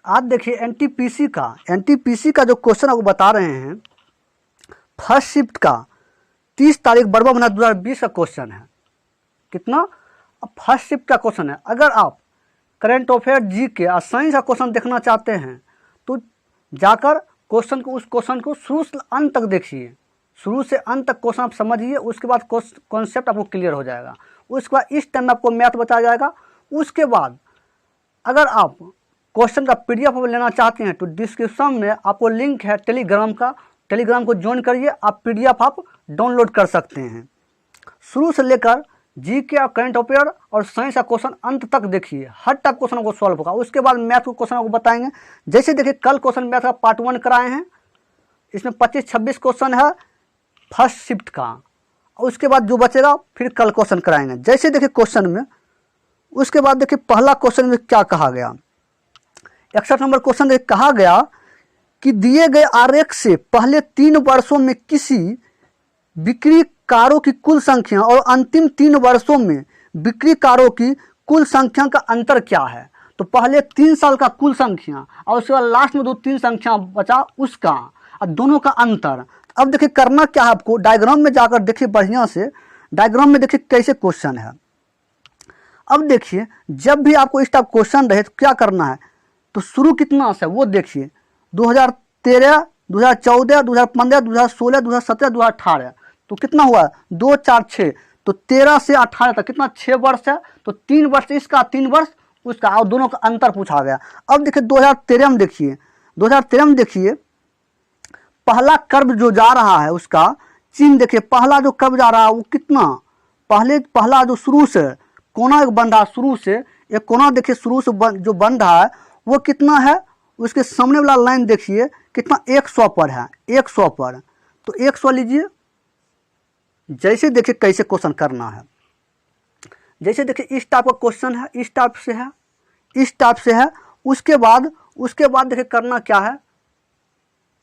आज देखिए एनटीपीसी का जो क्वेश्चन आपको बता रहे हैं, फर्स्ट शिफ्ट का 30 तारीख 12वां महीना 2020 का क्वेश्चन है। कितना? अब फर्स्ट शिफ्ट का क्वेश्चन है। अगर आप करंट अफेयर जीके और साइंस का क्वेश्चन देखना चाहते हैं तो जाकर उस क्वेश्चन को शुरू से अंत तक देखिए, शुरू से अंत तक क्वेश्चन आप समझिए, उसके बाद कॉन्सेप्ट आपको क्लियर हो जाएगा। उसके बाद इस टाइम में आपको मैथ बताया जाएगा। उसके बाद अगर आप क्वेश्चन का पीडीएफ लेना चाहते हैं तो डिस्क्रिप्शन में आपको लिंक है टेलीग्राम का, टेलीग्राम को ज्वाइन करिए, आप पीडीएफ आप डाउनलोड कर सकते हैं। शुरू से लेकर जीके और करंट अफेयर और साइंस का क्वेश्चन अंत तक देखिए, हर टाइप क्वेश्चन को सॉल्व होगा। उसके बाद मैथ को क्वेश्चन आपको बताएंगे। जैसे देखिए कल क्वेश्चन मैथ का पार्ट 1 कराए हैं, इसमें 25-26 क्वेश्चन है फर्स्ट शिफ्ट का, और उसके बाद जो बचेगा फिर कल क्वेश्चन कराएंगे। जैसे देखिए क्वेश्चन में, उसके बाद देखिए पहला क्वेश्चन में क्या कहा गया, 61 नंबर क्वेश्चन में कहा गया कि दिए गए आरेख से पहले 3 वर्षों में किसी बिक्रीकारों की कुल संख्या और अंतिम 3 वर्षों में बिक्रीकारों की कुल संख्या का अंतर क्या है। तो पहले 3 साल का कुल संख्या और उसके बाद लास्ट में 2-3 संख्या बचा उसका, और दोनों का अंतर। अब देखिए करना क्या है आपको, डायग्राम में जाकर देखिए बढ़िया से, डायग्राम में देखिए कैसे क्वेश्चन है। अब देखिए जब भी आपको इस टाइप क्वेश्चन रहे तो क्या करना है, तो शुरू कितना से वो देखिए 2013, 2014, 2015, 2016, 2017, 2018, तो कितना हुआ 2, 4, 6, तो 13 से 18 तक कितना 6 वर्ष है। तो 3 वर्ष इसका, 3 वर्ष उसका, और दोनों का अंतर पूछा गया। अब देखिए 2013 में देखिए, 2013 में देखिए पहला कर्व जो जा रहा है उसका चिन्ह देखिए, पहला जो कर्व जा रहा है वो कितना, पहला जो शुरू से कोना एक बन रहा है, शुरू से एक कोना देखिए शुरू से जो बन रहा है वो कितना है, उसके सामने वाला लाइन देखिए कितना 100 पर है, 100 पर। तो 100 लीजिए। जैसे देखिए कैसे क्वेश्चन करना है, जैसे देखिए इस टाइप का क्वेश्चन है, इस टाइप से है, इस टाइप से है। उसके बाद देखिए करना क्या है,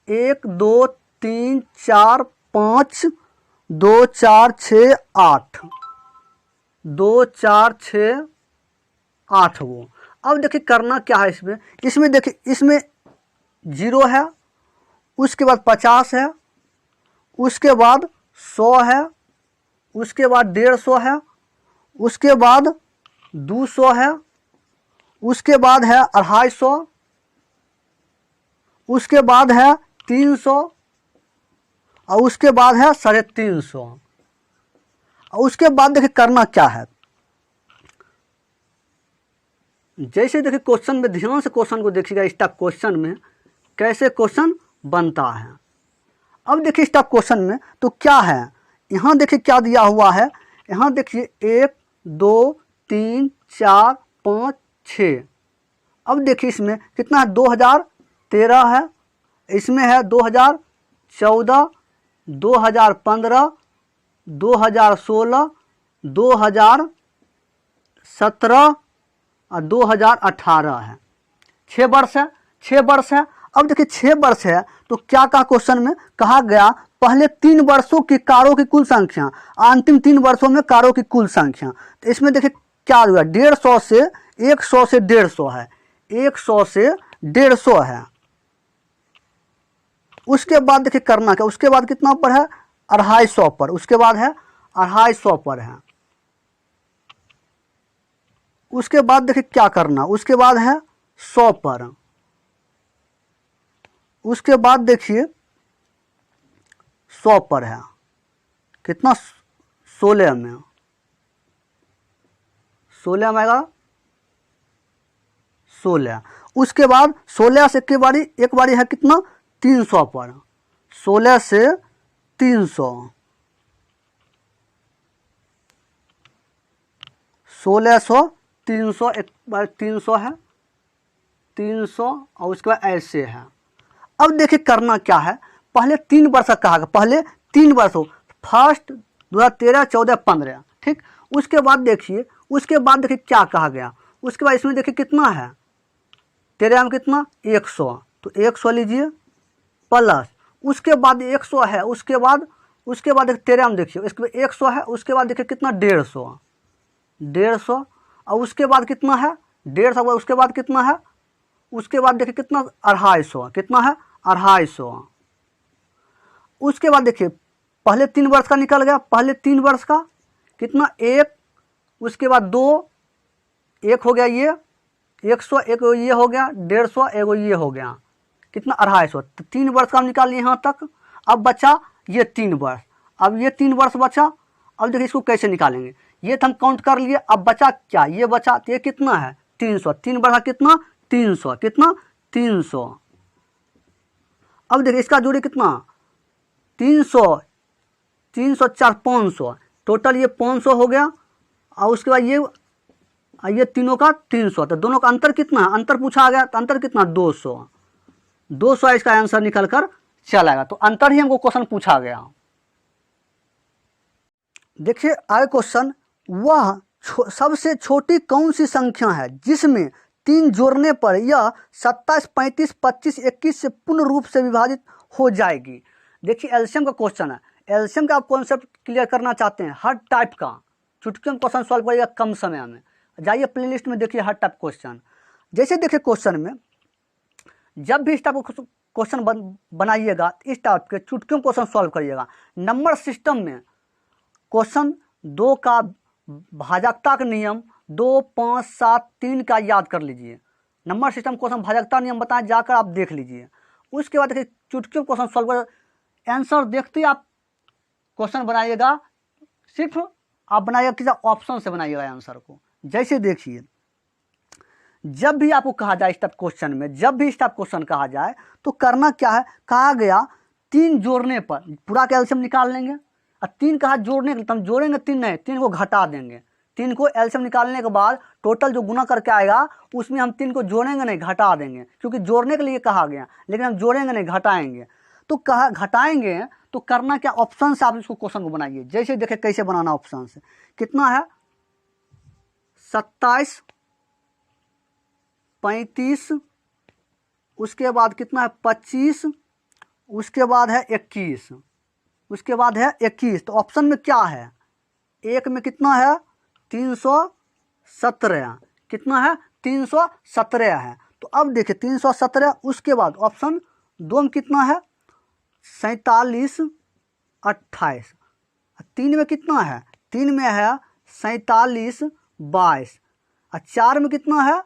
1, 2, 3, 4, 5, 2, 4, 6, 8, 2, 4, 6, 8 वो। अब देखिए करना क्या है इसमें देखिए इसमें 0 है, उसके बाद 50 है, उसके बाद 100 है, उसके बाद 150 है, उसके बाद 200 है, उसके बाद है 250, उसके बाद है 300, और उसके बाद है 350। और उसके बाद देखिए करना क्या है, जैसे देखिए क्वेश्चन में ध्यान से क्वेश्चन को देखिएगा, इस टाइप क्वेश्चन में कैसे क्वेश्चन बनता है। अब देखिए इस टाइप क्वेश्चन में तो क्या है, यहाँ देखिए क्या दिया हुआ है, यहाँ देखिए 1, 2, 3, 4, 5, 6। अब देखिए इसमें कितना है, 2013 है, इसमें है 2014, 2015, 2016, 2017 और 2018 है। 6 वर्ष है, 6 वर्ष है। अब देखिए 6 वर्ष है तो क्या कहा क्वेश्चन में, कहा गया पहले 3 वर्षों की कारों की कुल संख्या, अंतिम 3 वर्षों में कारों की कुल संख्या। तो इसमें देखिए क्या हुआ, 150 से 100 से 150 है, 100 से 150 है। उसके बाद देखिए करना क्या, उसके बाद कितना पर है 250 पर, उसके बाद है 250 पर है। उसके बाद देखिए क्या करना, उसके बाद है 100 पर, उसके बाद देखिए 100 पर है, कितना 16 में, 16 में आएगा 16। उसके बाद 16 से एक बारी है कितना 300 पर, 16 से 300, 1600, 300, एक बार 300 है, 300, और उसके बाद ऐसे है। अब देखिए करना क्या है, पहले 3 वर्ष का कहा गया, पहले 3 वर्ष हो, फर्स्ट 2013, 14, 15, ठीक। उसके बाद देखिए क्या कहा गया, उसके बाद इसमें देखिए कितना है, 13 में कितना 100, तो 100 लीजिए प्लस, उसके बाद 100 है, उसके बाद देखिए 13 में देखिए इसके बाद 100 है, उसके बाद देखिए कितना 150, और उसके बाद कितना है 150, उसके बाद कितना है उसके बाद देखिए कितना 250, कितना है 250। उसके बाद देखिए पहले 3 वर्ष का निकल गया, पहले 3 वर्ष का कितना 1, उसके बाद 2, 1 हो गया ये 100, एक ये हो गया 150, एक ये हो गया कितना 250। तो 3 वर्ष का हम निकाल लिए यहाँ तक। अब बचा ये 3 वर्ष, अब ये 3 वर्ष बचा। अब देखिए इसको कैसे निकालेंगे, ये तो हम काउंट कर लिए। अब बचा क्या, ये बचा, तो ये कितना है 300, 3 बढ़ा कितना 300, कितना 300। अब देखिए इसका जोड़ी कितना 300, 300 4 500, टोटल ये 500 हो गया। और उसके बाद ये तीनों का 300, तो दोनों का अंतर कितना है, अंतर पूछा गया तो अंतर कितना 200, 200 इसका आंसर निकल कर चलेगा। तो अंतर ही हमको क्वेश्चन पूछा गया। देखिए आगे क्वेश्चन, वह सबसे छोटी कौन सी संख्या है जिसमें 3 जोड़ने पर यह 27, 35, 25, 21 से पूर्ण रूप से विभाजित हो जाएगी। देखिए एलसीएम का क्वेश्चन है, एलसीएम का आप कॉन्सेप्ट क्लियर करना चाहते हैं, हर टाइप का चुटकी में क्वेश्चन सॉल्व करिएगा कम समय में। जाइए प्लेलिस्ट में देखिए हर टाइप क्वेश्चन। जैसे देखिए क्वेश्चन में जब भी इस टाइप का क्वेश्चन बनाइएगा, इस टाइप के चुटकियों में क्वेश्चन सॉल्व करिएगा। नंबर सिस्टम में क्वेश्चन 2 का भाजकता का नियम 2, 5, 7, 3 का याद कर लीजिए। नंबर सिस्टम क्वेश्चन भाजकता नियम बताएं, जाकर आप देख लीजिए। उसके बाद देखिए चुटकियों क्वेश्चन सॉल्व कर, आंसर देखते ही आप क्वेश्चन बनाइएगा। सिर्फ आप बनाइएगा किसी ऑप्शन से बनाइएगा आंसर को। जैसे देखिए जब भी आपको कहा जाए इस टाइप क्वेश्चन में, जब भी इस टाइप क्वेश्चन कहा जाए तो करना क्या है, कहा गया 3 जोड़ने पर पूरा कैल्शियम निकाल लेंगे। और 3 कहा जोड़ने के, हम जोड़ेंगे 3 नहीं, 3 को घटा देंगे। 3 को एल्शियम निकालने के बाद टोटल जो गुना करके आएगा उसमें हम 3 को जोड़ेंगे नहीं, घटा देंगे, क्योंकि जोड़ने के लिए कहा गया, लेकिन हम जोड़ेंगे नहीं, घटाएंगे। तो कहा घटाएंगे तो करना क्या, ऑप्शन से आप इसको क्वेश्चन को बनाइए। जैसे देखें कैसे बनाना ऑप्शन से, कितना है 27, 35, उसके बाद कितना है 25, उसके बाद है 21, उसके बाद है 21। तो ऑप्शन में क्या है, एक में कितना है 317, कितना है 317 है। तो अब देखिए 317, उसके बाद ऑप्शन 2 में कितना है 47, 28, 3 में कितना है, 3 में है 47, 22, और 4 में कितना है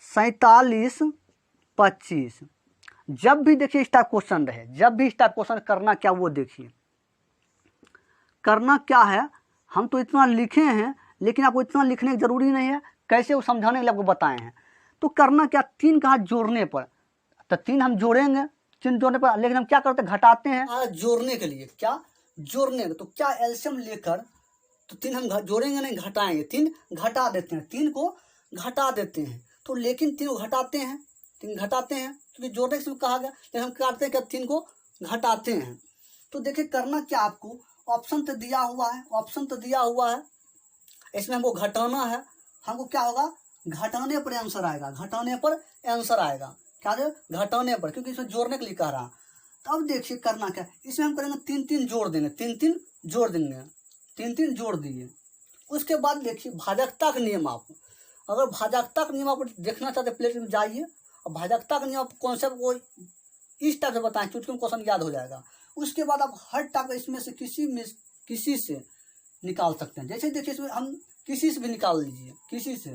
47, 25। जब भी देखिए इस टाइप क्वेश्चन रहे, जब भी इस टाइप क्वेश्चन करना क्या वो देखिए, करना क्या है, हम तो इतना लिखे हैं लेकिन आपको इतना लिखने की जरूरी नहीं है, कैसे वो समझाने के लिए आपको बताए हैं। तो करना क्या, 3 कहा जोड़ने पर, तो 3 हम जोड़ेंगे, 3 जोड़ने पर, लेकिन हम क्या करते हैं घटाते हैं। जोड़ने के लिए क्या, जोड़ने तो क्या एल्शियम लेकर, तो 3 हम जोड़ेंगे नहीं, घटाएंगे, 3 घटा देते हैं, 3 को घटा देते हैं। तो लेकिन 3 को घटाते हैं, 3 घटाते हैं क्योंकि जोड़ने से कहा गया, लेकिन हम करते हैं क्या 3 को घटाते हैं। तो देखिए करना क्या, आपको ऑप्शन तो दिया हुआ है, ऑप्शन तो दिया हुआ है, इसमें हमको घटाना है। हमको क्या होगा, घटाने पर आंसर आएगा, घटाने पर आंसर आएगा, क्या है घटाने पर, क्योंकि इसमें जोड़ने के लिए कह रहा। तो अब देखिए करना क्या, इसमें हम करेंगे 3 जोड़ देंगे, 3 जोड़ देंगे, 3 जोड़ दिए। उसके बाद देखिए भाजकता का नियम, आप अगर भाजकता का नियम आप देखना चाहते प्लेट में जाइए, और भाजकता का नियम आप कॉन्सेप्ट को इस टाइप से बताएं, चुटकी में क्वेश्चन याद हो जाएगा। उसके बाद आप हर टाइप इसमें से किसी से निकाल सकते हैं। जैसे देखिए इसमें हम किसी से भी निकाल लीजिए, किसी से।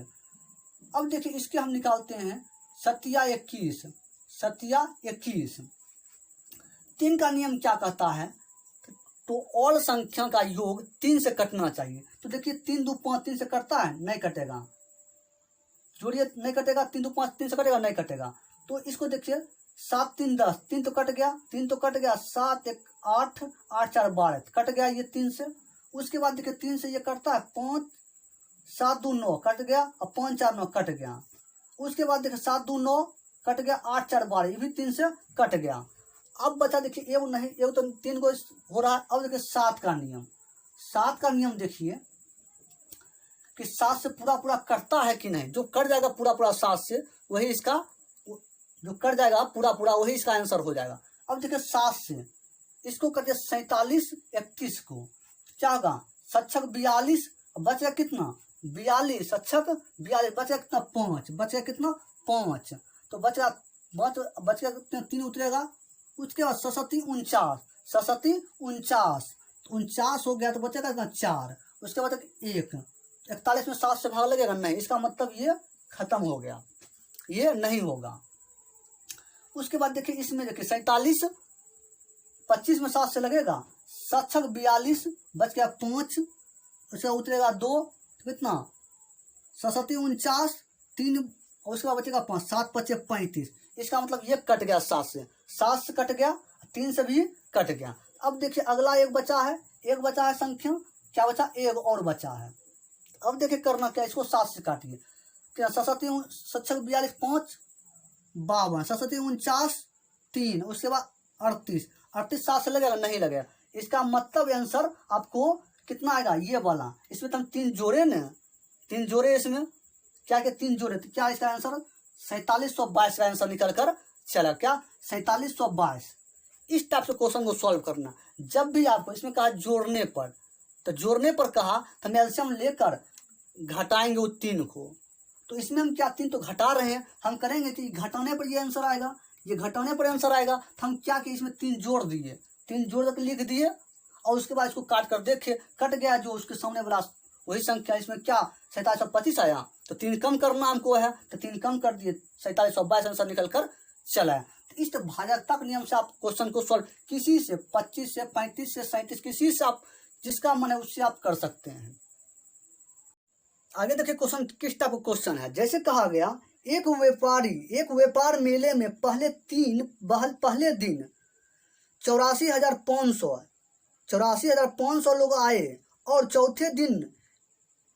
अब देखिए इसके हम निकालते हैं 7 21, 7 21। 3 का नियम क्या कहता है, तो ऑल संख्या का योग 3 से कटना चाहिए। तो देखिए 3 2 5 3 से कटता है, नहीं कटेगा, जोड़िए नहीं कटेगा, 3 2 5 3 से कटेगा, नहीं कटेगा। तो इसको देखिए 7 3 10, 3 तो कट गया, 3 तो कट गया, 7 1 8, 8 4 12 कट गया ये 3 से। उसके बाद देखिए 3 से ये कटता है 5, 7 2 9 कट गया, और 5 4 9 कट गया। उसके बाद देखिए 7 2 9 कट गया, 8 4 12 ये भी 3 से कट गया। अब बचा देखिए एगो नहीं, एगो तो 3 को हो रहा है। अब देखिए 7 का नियम, 7 का नियम देखिए कि 7 से पूरा कटता है कि नहीं, जो कट जाएगा पूरा 7 से वही इसका, जो कट जाएगा पूरा वही इसका आंसर हो जाएगा। अब देखिए 7 से इसको कटिए 47 21 को, क्या होगा सच्छक 42, बच गया कितना 42, सच्छक 42, बच गया कितना 5, बच गया कितना 5। तो बच गया 3 उतरेगा। उसके बाद 49 हो गया तो बचेगा इतना 4। उसके बाद 1, 41 में 7 से भाग लगेगा नहीं, इसका मतलब ये खत्म हो गया, ये नहीं होगा। उसके बाद देखिए इसमें देखिए 47, 25 में 7 से लगेगा, 7 छक 42, बच गया 5, उसके बाद उतरेगा 2, कितना 49, 3, और उसके बाद बचेगा 5, 7 5 35। इसका मतलब ये कट गया 7 से कट गया, 3 से भी कट गया। अब देखिए अगला एक बचा है संख्या, क्या बचा, एक और बचा है। अब देखिए करना क्या, इसको 7 से काटिए, क्या 47, 7 छक 42, 5 52, 47 3, उसके बाद 38, 7 से लगेगा नहीं लगेगा। इसका मतलब आंसर आपको कितना आएगा, ये वाला। इसमें तो हम 3 जोड़े न, 3 जोड़े इसमें, क्या 3 जोड़े, तो क्या इसका आंसर 4722 का आंसर निकल कर चला। क्या 4722। इस टाइप से क्वेश्चन को सॉल्व करना। जब भी आपको इसमें कहा जोड़ने पर, तो जोड़ने पर कहा तो हम एलसीएम लेकर घटाएंगे वो 3 को। तो इसमें हम क्या 3 तो घटा रहे हैं, हम करेंगे कि घटाने पर ये आंसर आएगा, ये घटाने पर आंसर आएगा। तो हम क्या कि इसमें 3 जोड़ दिए, 3 जोड़ करके लिख दिए, और उसके बाद इसको काट कर देखे, कट गया जो उसके सामने वाला वही संख्या। इसमें क्या 4725 आया, तो 3 कम करना हमको है, तो 3 कम कर दिए, 4722 आंसर निकल कर चला है। तो इस भाजकता के नियम से आप क्वेश्चन को सॉल्व किसी से 25 से 35 से 37 किसी से आप जिसका मन है उससे आप कर सकते हैं। आगे देखिए क्वेश्चन किस टाइप का क्वेश्चन है। जैसे कहा गया एक व्यापार मेले में पहले दिन 84,500 लोग आए और चौथे दिन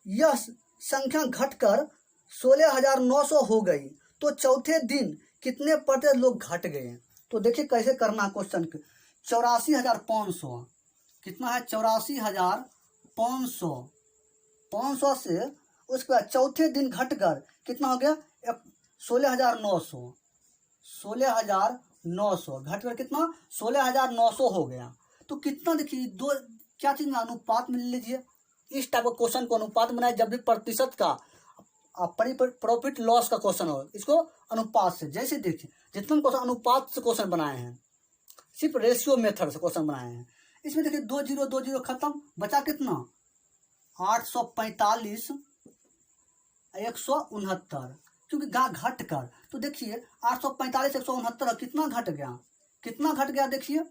यह संख्या घटकर 16,900 हो गई, तो चौथे दिन कितने प्रतिशत लोग घट गए। तो देखिए कैसे करना क्वेश्चन के। 84,500 कितना है, 84,500, 500 से उसके बाद चौथे दिन घटकर कितना हो गया 16,900 घटकर कितना 16,900 हो गया। तो कितना देखिए दो क्या चीज में अनुपात में ले लीजिए। इस टाइप का क्वेश्चन को अनुपात बनाए, जब भी प्रतिशत का प्रॉफिट लॉस का क्वेश्चन हो, इसको अनुपात से। जैसे देखिए जितना क्वेश्चन अनुपात से क्वेश्चन बनाए हैं, सिर्फ रेशियो मेथड से क्वेश्चन बनाए हैं। इसमें देखिए 2 0 खत्म, बचा कितना 845 169, क्योंकि घट कर। तो देखिए 845 169 कितना घट गया देखिए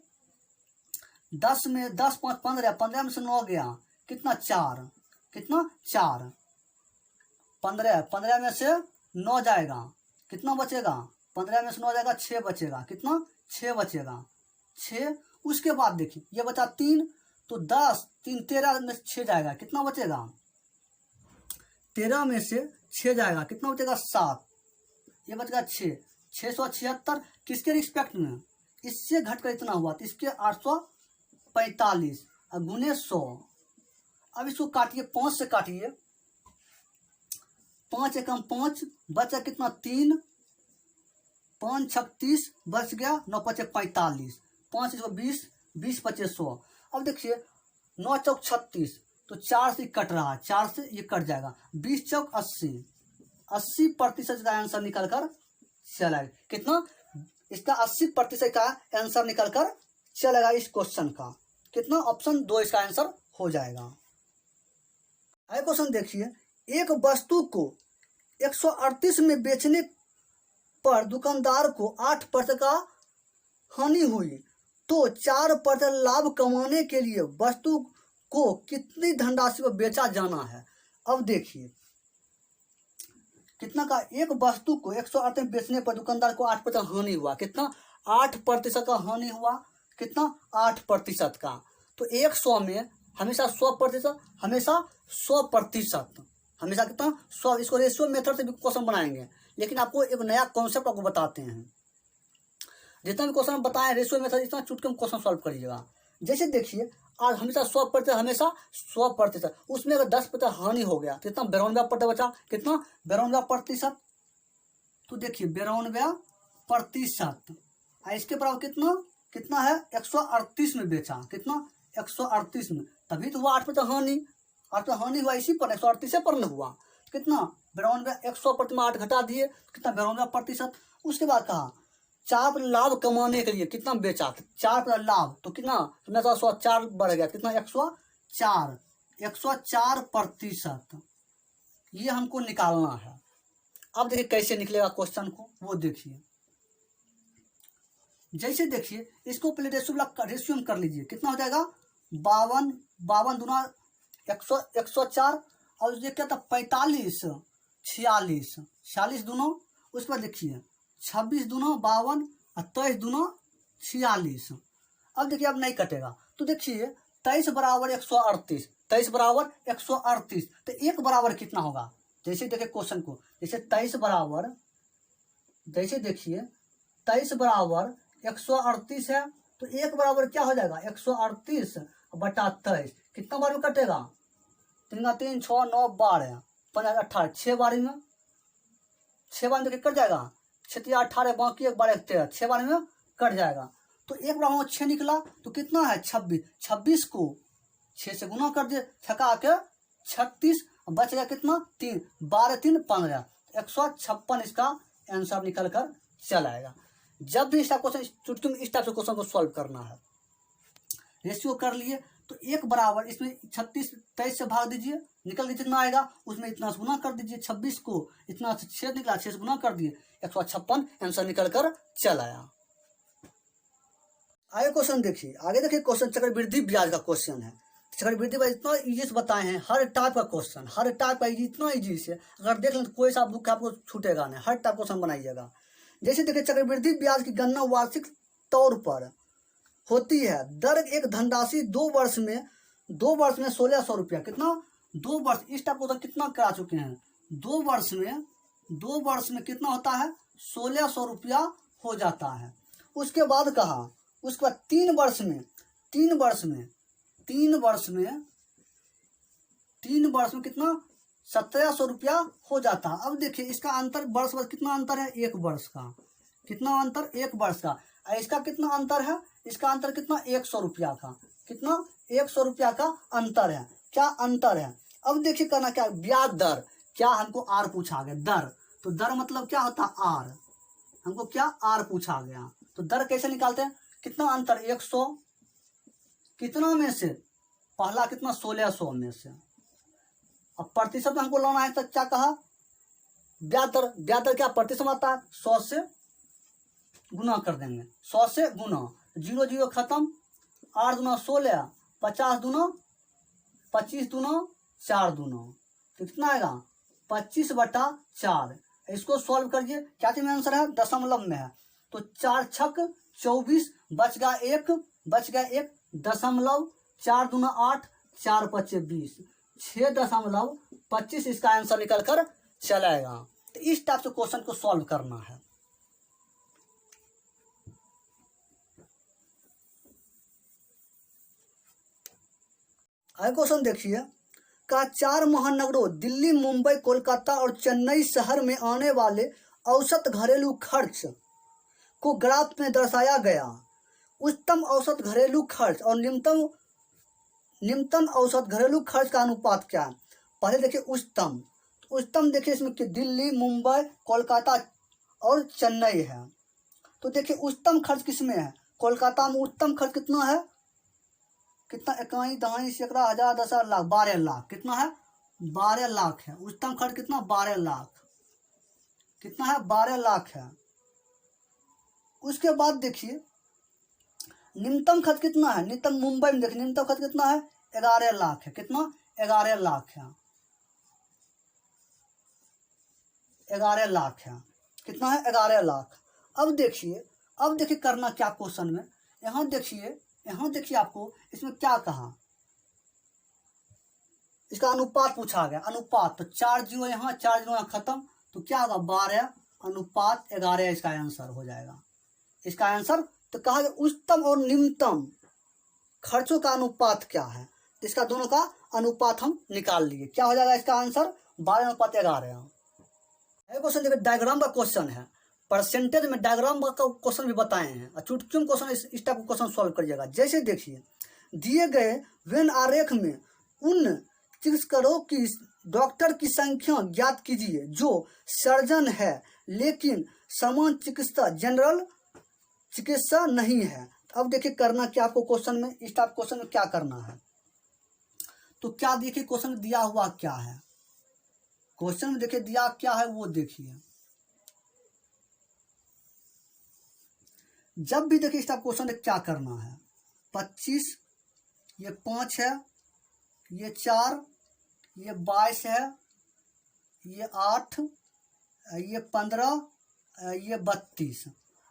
10 में 10 5 15, 15 में से 9 गया कितना 4, 15 में से 9 जाएगा कितना बचेगा, 15 में से 9 जाएगा 6 बचेगा, कितना 6 बचेगा 6। उसके बाद देखिए ये बचा 3, तो 10 3 13 में से 6 जाएगा, कितना बचेगा 13 में से 6 जाएगा, कितना बचेगा 7, ये बचेगा 6। 676 किसके रिस्पेक्ट में, इससे घटकर इतना हुआ, तो इसके 845 गुने 100। अब इसको काटिए 5 से काटिए, 5 एकम 5 बचा कितना 3, 5 छक 30 बच गया, 9 पचे 45, 5 इसको 20, 20 पचे 100। अब देखिए 9 चौक 36, तो 4 से कट रहा है, 4 से ये कट जाएगा, 20 चौक 80% का आंसर निकल कर चला। कितना इसका 80% का आंसर निकल कर चलेगा इस क्वेश्चन का। कितना ऑप्शन 2 इसका आंसर हो जाएगा। अगला क्वेश्चन देखिए, एक वस्तु को 138 में बेचने पर दुकानदार को 8% का हानि हुई, तो 4% लाभ कमाने के लिए वस्तु को कितनी धनराशि पर बेचा जाना है। अब देखिए कितना का, एक वस्तु को 138 में बेचने पर दुकानदार को 8% हानि हुआ, कितना 8% का हानि हुआ, कितना 8% का। तो 100 में हमेशा 100%, हमेशा 100%, हमेशा कितना 100। इसको रेशियो मेथड से भी क्वेश्चन बनाएंगे, लेकिन आपको एक नया कॉन्सेप्ट आपको बताते हैं। जितना भी क्वेश्चन बताएं रेशियो मेथड, इतना चुटके में क्वेश्चन सॉल्व करिएगा। जैसे देखिए आज हमेशा 100%, हमेशा 100%, उसमें अगर 10% हानि हो गया तो कितना 92% बचा, कितना 92%। तो देखिए 92%, इसके बराबर कितना है 138 में बेचा, कितना 138 में, तभी तो हुआ 8% हानि। 8% हानि हुआ इसी पर, 138 पर न हुआ, कितना 92, 100% में 8 घटा दिए, कितना 92%। उसके बाद कहा 4 पर लाभ कमाने के लिए कितना बेचा, 4 पर लाभ तो कितना, 104 बढ़ गया, कितना 104%, ये हमको निकालना है। अब देखिए कैसे निकलेगा क्वेश्चन को, वो देखिए। जैसे देखिए इसको पहले रेशियो में कर लीजिए, कितना हो जाएगा 52 दूना 104, और ये क्या था 45 46 दूनों, उस पर देखिए 26 दूनों 52 और 23 दूनों 46। अब देखिए अब नहीं कटेगा, तो देखिए 23 बराबर 138, 23 बराबर 138, तो एक बराबर कितना होगा। जैसे देखिए क्वेश्चन को, जैसे 23 बराबर, जैसे देखिए 23 बराबर 138 है, तो एक बराबर क्या हो जाएगा 138 बटा 23, कितना बार में कटेगा, 3 3 6 9 12 15 18, 6 बारी में, 6 बार में देखिए कट जाएगा, 6 18 बाकी 1 12 13, 6 बार में कट जाएगा। तो एक बराबर 6 निकला, तो कितना है 26, 26 को 6 से गुना कर दिए, छका के 36, बच गया कितना 3, 12 3 15, 156 इसका आंसर निकल कर चल आएगा। जब भी इसका क्वेश्चन चुटकी में इस टाइप से क्वेश्चन को सॉल्व करना है, रेशियो कर लिए तो एक बराबर इसमें 36 23 से भाग दीजिए, निकल के जितना आएगा उसमें इतना से गुना कर दीजिए, 26 को इतना से 6 निकला, 6 से गुना कर दिए, 156 आंसर निकल कर चल आया। आगे क्वेश्चन देखिए, आगे देखिए क्वेश्चन चक्रवृद्धि ब्याज का क्वेश्चन है। चक्रवृद्धि ब्याज इतना इजी से बताए हैं, हर टाइप का क्वेश्चन, हर टाइप का इतना इजी से अगर देख लें तो कोई सा बुक आपको छूटेगा नहीं, हर टाइप क्वेश्चन बनाइएगा। जैसे देखिए चक्रवृद्धि ब्याज की गणना वार्षिक तौर पर होती है, दर एक धनराशि 2 वर्ष में 1600 रुपया, कितना 2 वर्ष, इस टाइप क्वेश्चन कितना करा चुके हैं, 2 वर्ष में कितना होता है 1600 रुपया हो जाता है। उसके बाद कहा, उसके बाद 3 वर्ष में कितना 1700 रुपया हो जाता है। अब देखिए इसका अंतर वर्ष कितना अंतर है, 1 वर्ष का, कितना अंतर 1 वर्ष का, और इसका कितना अंतर है, इसका अंतर कितना 100 रुपया का, कितना 100 रुपया का अंतर है, क्या अंतर है। अब देखिए करना क्या, ब्याज दर, क्या हमको आर पूछा गया, दर, तो दर मतलब क्या होता है आर, हमको क्या आर पूछा गया, तो दर कैसे निकालते हैं, कितना अंतर 100, कितना में से, पहला कितना 1600 में से, अब प्रतिशत हमको लाना है, तो क्या कहा ब्याज दर क्या प्रतिशत आता है, 100 से गुना कर देंगे, 100 से गुना, 0 0 खत्म, 8 दूना 16, 50 दूना 25 दूना 4 दूना, तो कितना आएगा 25/4। इसको सॉल्व करिए, क्या चीज में आंसर है, दशमलव में है, तो 4 छक 24, बच गया 1 दशमलव, 4 दूना 8, 4 5 20, 6.25 इसका आंसर निकल कर चलाएगा। तो इस टाइप से क्वेश्चन को सॉल्व करना है। आगे क्वेश्चन देखिए, का 4 महानगरों दिल्ली, मुंबई, कोलकाता और चेन्नई शहर में आने वाले औसत घरेलू खर्च को ग्राफ में दर्शाया गया। उच्चतम औसत घरेलू खर्च और निम्नतम औसत घरेलू खर्च का अनुपात क्या है। पहले देखिए उच्चतम देखिए इसमें कि दिल्ली, मुंबई, कोलकाता और चेन्नई है। तो देखिए उच्चतम खर्च किसमें है, कोलकाता में उच्चतम खर्च कितना है, कितना 21 दहाई सैकड़ा हजार 10 लाख 12 लाख, कितना है 12 लाख है उच्चतम खर्च, कितना 12 लाख, कितना है 12 लाख है। उसके बाद देखिए निम्नतम खर्च कितना है, निम्नतम मुंबई में देखिए निम्नतम खर्च कितना है 11 लाख है, कितना 11 लाख है, 11 लाख है, कितना है 11 लाख। अब देखिए करना क्या क्वेश्चन में, यहाँ देखिए आपको इसमें क्या कहा, इसका अनुपात पूछा गया, अनुपात, तो 4 0 यहाँ 4 0 यहाँ खत्म, तो क्या होगा 12/11 इसका आंसर हो जाएगा, इसका आंसर। तो कहा गया उच्चतम और निम्नतम खर्चों का अनुपात क्या है, इसका दोनों का अनुपात हम निकाल लिए, क्या हो जाएगा इसका आंसर 12/11। क्वेश्चन देखिए डायग्राम का क्वेश्चन है, परसेंटेज में डायग्राम का क्वेश्चन भी बताए हैं, और चुटकियों क्वेश्चन इस टाइप का क्वेश्चन सॉल्व करिएगा। जैसे देखिए दिए गए वेन आरेख में उन चिकित्सकों की डॉक्टर की संख्या ज्ञात कीजिए जो सर्जन है लेकिन सामान्य चिकित्सा जनरल चिकित्सा नहीं है। अब देखिए करना क्या आपको क्वेश्चन में, इस टाइप क्वेश्चन में क्या करना है। तो क्या देखिए क्वेश्चन में दिया हुआ क्या है, क्वेश्चन में देखिए दिया क्या है वो देखिए। जब भी देखिए इस टाइप क्वेश्चन में क्या करना है, 25, ये 5 है, ये 4, ये 22 है, ये 8, ये 15, ये 32।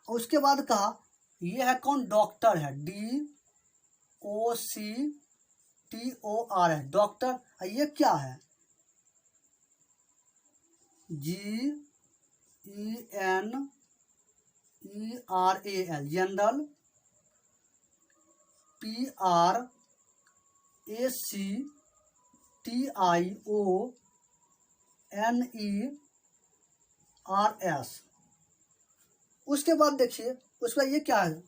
और उसके बाद कहा ये है कौन, डॉक्टर है, DOCTOR है डॉक्टर। ये क्या है, GENERAL जनरल, PRACTIONERS। उसके बाद देखिए उसके बाद ये क्या है,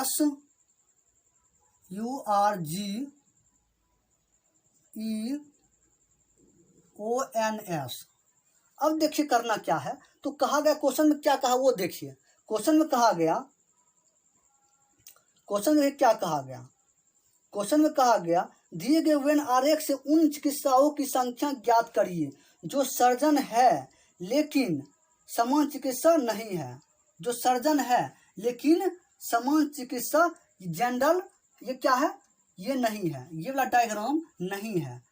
SURGEONS। अब देखिए करना क्या है, तो कहा गया क्वेश्चन में क्या कहा वो देखिए। क्वेश्चन में कहा गया, क्वेश्चन में क्या कहा गया, क्वेश्चन में कहा गया दिए गए वेन आरेख से उन चिकित्साओं की संख्या ज्ञात करिए जो सर्जन है लेकिन समान चिकित्सा नहीं है। जो सर्जन है लेकिन समान चिकित्सा जनरल, ये क्या है, ये नहीं है, ये वाला डायग्राम नहीं है।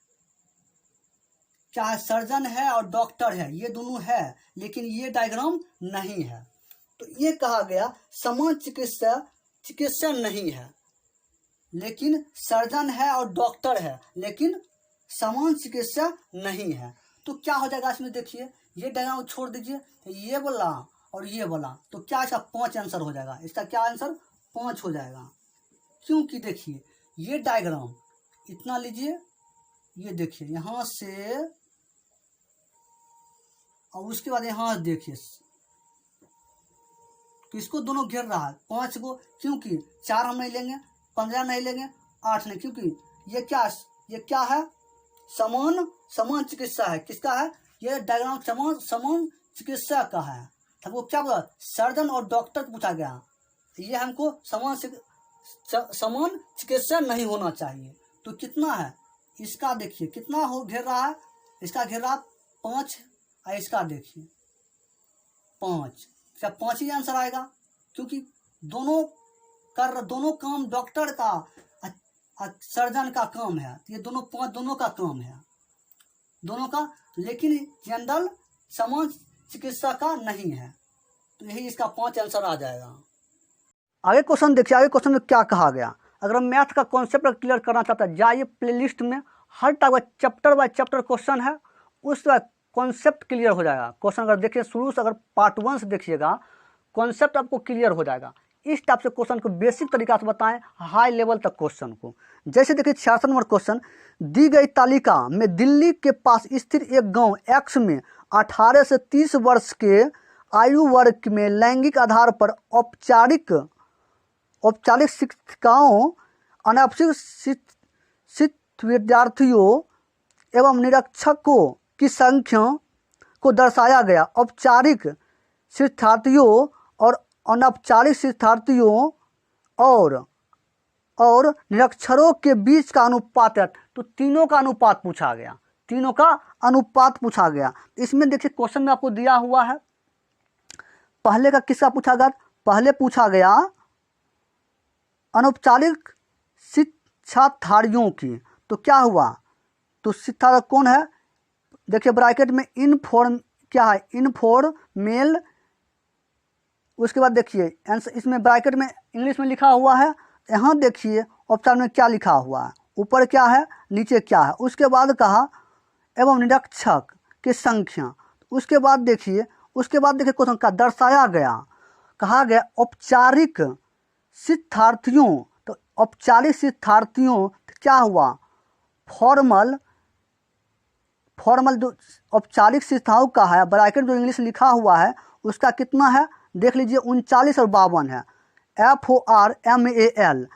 क्या है, सर्जन है और डॉक्टर है, ये दोनों है लेकिन ये डायग्राम नहीं है। तो ये कहा गया समान चिकित्सा चिकित्सा नहीं है लेकिन सर्जन है और डॉक्टर है लेकिन समान चिकित्सा नहीं है। तो क्या हो जाएगा इसमें देखिए, ये डायग्राम छोड़ दीजिए, तो ये बोला और ये बोला, तो क्या इसका 5 आंसर हो जाएगा। इसका क्या आंसर 5 हो जाएगा, क्योंकि देखिए ये डायग्राम इतना लीजिए, ये देखिए यहाँ से और उसके बाद यहाँ देखिए किसको दोनों घेर रहा है, 5 को, क्योंकि 4 हम नहीं लेंगे, 15 नहीं लेंगे, 8 नहीं, क्योंकि ये क्या है, समान चिकित्सा है। किसका है, ये डायग्राम समान चिकित्सा का है। हमको क्या बोला, सर्जन और डॉक्टर पूछा गया, ये हमको समान चिकित्सा नहीं होना चाहिए। तो कितना है इसका, देखिए कितना हो घेर रहा है, इसका घेर रहा 5 और इसका देखिए 5, क्या 5 ही आंसर आएगा, क्योंकि दोनों काम डॉक्टर का सर्जन का काम है। ये दोनों 5 दोनों का काम है, दोनों का, लेकिन जनरल समान चिकित्सा का नहीं है। तो यही इसका 5 आंसर आ जाएगा। आगे क्वेश्चन देखिए, आगे क्वेश्चन में क्या कहा गया। अगर हम मैथ का कॉन्सेप्ट क्लियर करना चाहता है, जाइए प्लेलिस्ट में, हर टाइप का चैप्टर बाय चैप्टर क्वेश्चन है, उस कॉन्सेप्ट क्लियर हो जाएगा। क्वेश्चन अगर देखिए शुरू से, अगर पार्ट 1 से देखिएगा, कॉन्सेप्ट आपको क्लियर हो जाएगा। इस टाइप से क्वेश्चन को बेसिक तरीका से बताएं, हाई लेवल तक क्वेश्चन को। जैसे देखिए 66 नंबर क्वेश्चन, दी गई तालिका में दिल्ली के पास स्थित एक गांव एक्स में 18 से 30 वर्ष के आयु वर्ग में लैंगिक आधार पर औपचारिक शिक्षिकाओं, अनौपचारिक विद्यार्थियों एवं निरीक्षकों की संख्या को दर्शाया गया। औपचारिक शिक्षार्थियों और अनौपचारिक शिक्षार्थियों और निरक्षरों के बीच का अनुपात है। तो तीनों का अनुपात पूछा गया, तीनों का अनुपात पूछा गया। इसमें देखिए क्वेश्चन में आपको दिया हुआ है, पहले का किसका पूछा गया, पहले पूछा गया अनौपचारिक शिक्षार्थियों की। तो क्या हुआ, तो शिक्षार्थी कौन है, देखिए ब्रैकेट में क्या है, इनफॉर्मेल। उसके बाद देखिए आंसर, इसमें ब्रैकेट में इंग्लिश में लिखा हुआ है, यहाँ देखिए ऑप्शन में क्या लिखा हुआ है, ऊपर क्या है नीचे क्या है। उसके बाद कहा एवं निरीक्षक की संख्या। उसके बाद देखिए क्वेश्चन का दर्शाया गया, कहा गया औपचारिक शिक्षार्थियों। तो औपचारिक शिक्षार्थियों क्या हुआ, फॉर्मल जो औपचारिक शिक्षाओं का है, ब्रैकेट जो इंग्लिश लिखा हुआ है उसका कितना है, देख लीजिए 39 और 52 है, FORMAL।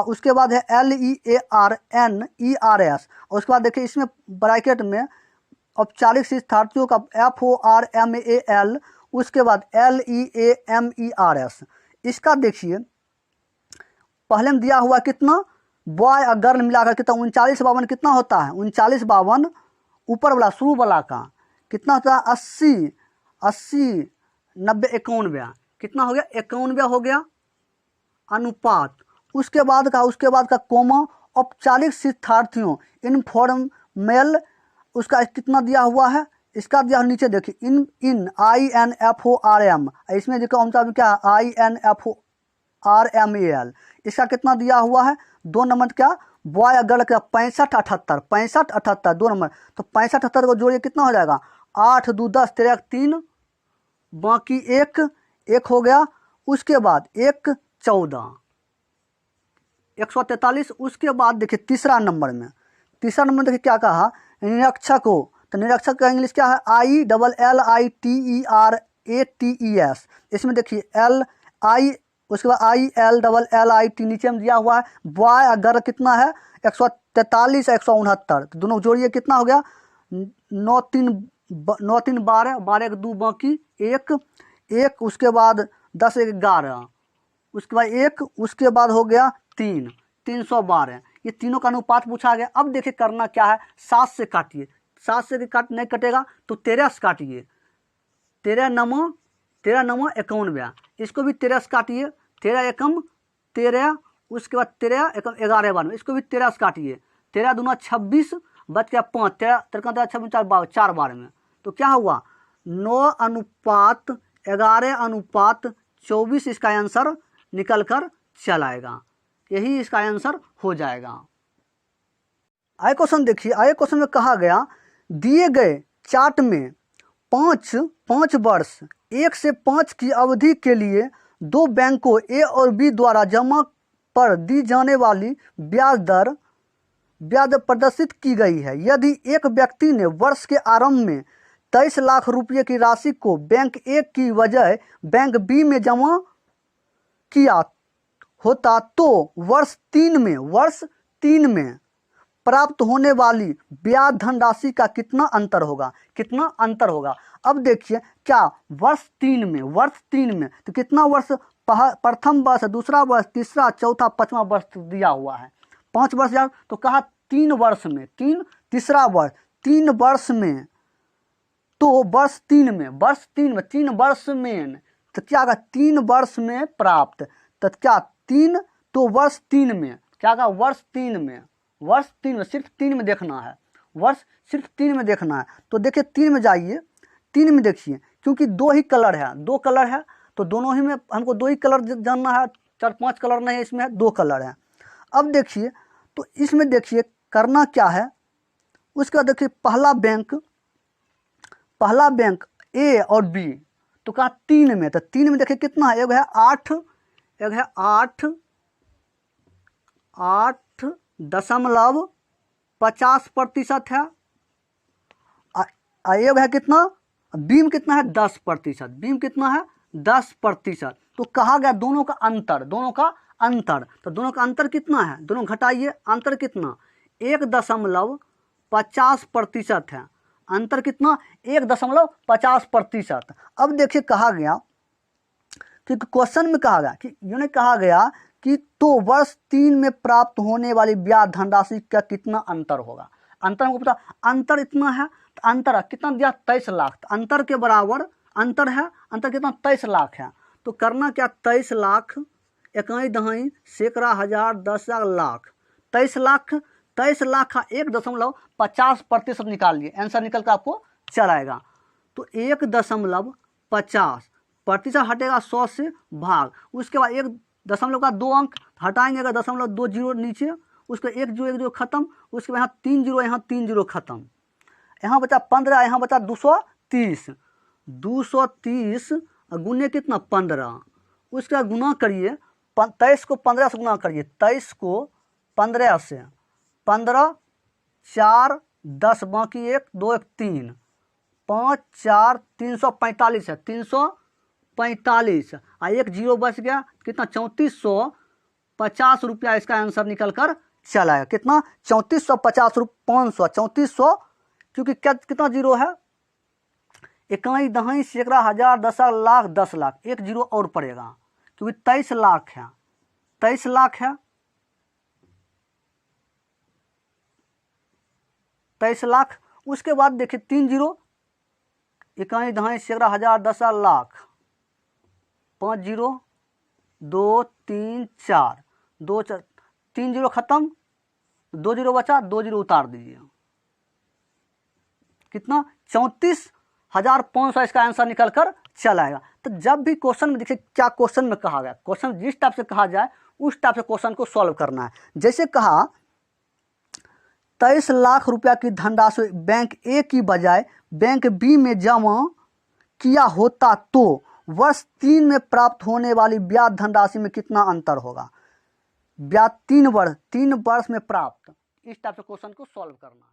उसके बाद है LEARNERS। उसके बाद देखिए इसमें ब्रैकेट में औपचारिक शिक्षार्थियों का FORMAL उसके बाद LEAMERS। इसका देखिए पहले में दिया हुआ कितना, बॉय और गर्ल मिलाकर कितना 3952 कितना होता है, 3952 ऊपर वाला शुरू वाला का कितना होता है 80 90 91 कितना हो गया 91 हो गया अनुपात। उसके बाद का कोमा औपचारिक शिक्षार्थियों इनफॉर्मल उसका कितना दिया हुआ है, इसका दिया नीचे देखिए इन INFORM, इसमें देखो क्या INFORMAL, इसका कितना दिया हुआ है 2 नंबर क्या बॉय और गर्ल का 65 78 2 नंबर। तो 65 78 को जोड़िए कितना हो जाएगा 8 2 10 13 3 बाकी एक हो गया। उसके बाद 1 14 143। उसके बाद देखिए तीसरा नंबर देखिए क्या कहा निरीक्षक हो, तो निरीक्षक का इंग्लिश क्या है ILLITERATES। इसमें देखिए LI उसके बाद ILLLIT नीचे में दिया हुआ है। बॉय और गर्ल कितना है 143 169, तो दोनों जोड़िए कितना हो गया 9 3 12 12 1 2 बाकी एक उसके बाद 10 1 11 उसके बाद 1 उसके बाद हो गया 312। ये तीनों का अनुपात पूछा गया। अब देखिए करना क्या है 7 से काटिए, 7 से नहीं कटेगा तो 13 से काटिए, 13 9 91, इसको भी 13 से काटिए, 13 एकम 13, उसके बाद 13 एकम 11 12, इसको भी 13 से काटिए, 13 दूना 26 बच गया 5, 13 13 26 4 बार में, तो क्या हुआ 9:11:24 इसका आंसर निकल कर चलाएगा, यही इसका आंसर हो जाएगा। आए क्वेश्चन देखिए, आए क्वेश्चन में कहा गया दिए गए चार्ट में 5 वर्ष 1 से 5 की अवधि के लिए 2 बैंकों ए और बी द्वारा जमा पर दी जाने वाली ब्याज दर प्रदर्शित की गई है। यदि एक व्यक्ति ने वर्ष के आरंभ में 23 लाख रुपये की राशि को बैंक ए की बजाय बैंक बी में जमा किया होता तो वर्ष 3 में प्राप्त होने वाली ब्याज धनराशि का कितना अंतर होगा। अब देखिए क्या वर्ष 3 में तो कितना वर्ष, प्रथम वर्ष, दूसरा वर्ष, तीसरा, चौथा, 5वां वर्ष दिया हुआ है। 5 वर्ष यार, तो कहा 3 वर्ष में, तीसरा वर्ष 3 वर्ष में, तो वर्ष 3 में 3 वर्ष में, तो क्या कहा 3 वर्ष में प्राप्त, तो क्या 3, तो वर्ष 3 में क्या कहा वर्ष 3 में सिर्फ 3 में देखना है, वर्ष सिर्फ 3 में देखना है। तो देखिए 3 में जाइए, 3 में देखिए क्योंकि 2 ही कलर है, 2 कलर है तो दोनों ही में हमको 2 ही कलर जानना है, 4-5 कलर नहीं है, इसमें 2 कलर है। अब देखिए तो इसमें देखिए करना क्या है, उसका देखिए पहला बैंक ए और बी, तो कहा 3 में, तो 3 में देखिए कितना है, एक है 8.50% है, एक है कितना, बीम कितना है 10%, तो कहा गया दोनों का अंतर, तो दोनों का अंतर कितना है, दोनों घटाइए, अंतर कितना 1.50% है, अंतर कितना 1.50%। अब देखिए कहा गया कि क्वेश्चन में कहा गया कि तो वर्ष 3 में प्राप्त होने वाली ब्याज धनराशि का कितना अंतर होगा। अंतर हमको पता, अंतर इतना है, तो अंतर कितना दिया 23 लाख, तो अंतर के बराबर अंतर है, अंतर कितना 23 लाख है। तो करना क्या 23 लाख 1 दहाई सैकड़ा हजार 10 लाख, 23 लाख का 1.50% निकालिए, आंसर निकल कर आपको चलाएगा। तो 1.50% हटेगा 100 से भाग, उसके बाद 1 का 2 अंक हटाएंगे, अगर 0.20 नीचे, उसके 1 0 खत्म, उसके बाद यहाँ 3 0 यहाँ 3 0 खत्म, यहाँ बचा 15, यहाँ बचा 230 गुने कितना 15, उसके बाद गुना करिए 23 को 15 से गुना करिए, 23 को 15 से, 15 4 10 बाकी 1 2 1 3 5 4 345 है, 345 एक 0 बच गया, कितना 3450 रुपया इसका आंसर निकल कर चला है। कितना 3450 500 3400, क्योंकि क्या कितना 0 है, इकाई दहाई सैकड़ा हजार दशक लाख 10 लाख, एक जीरो और पड़ेगा क्योंकि 23 लाख है, 23 लाख है, 23 लाख। उसके बाद देखिए 3 जीरो, इकाई दहाई सैकड़ा हजार दशक लाख, 5 जीरो, 2 3 4, 2 4, 3 जीरो खत्म, 2 जीरो बचा, 2 जीरो उतार दीजिए, कितना 34,500 इसका आंसर निकल कर चल आएगा। तो जब भी क्वेश्चन में देखिए क्या क्वेश्चन में कहा गया, क्वेश्चन जिस टाइप से कहा जाए उस टाइप से क्वेश्चन को सॉल्व करना है। जैसे कहा 23 लाख रुपया की धनराशि बैंक ए की बजाय बैंक बी में जमा किया होता तो वर्ष 3 में प्राप्त होने वाली ब्याज धनराशि में कितना अंतर होगा। ब्याज 3 वर्ष में प्राप्त, इस टाइप से क्वेश्चन को सॉल्व करना है।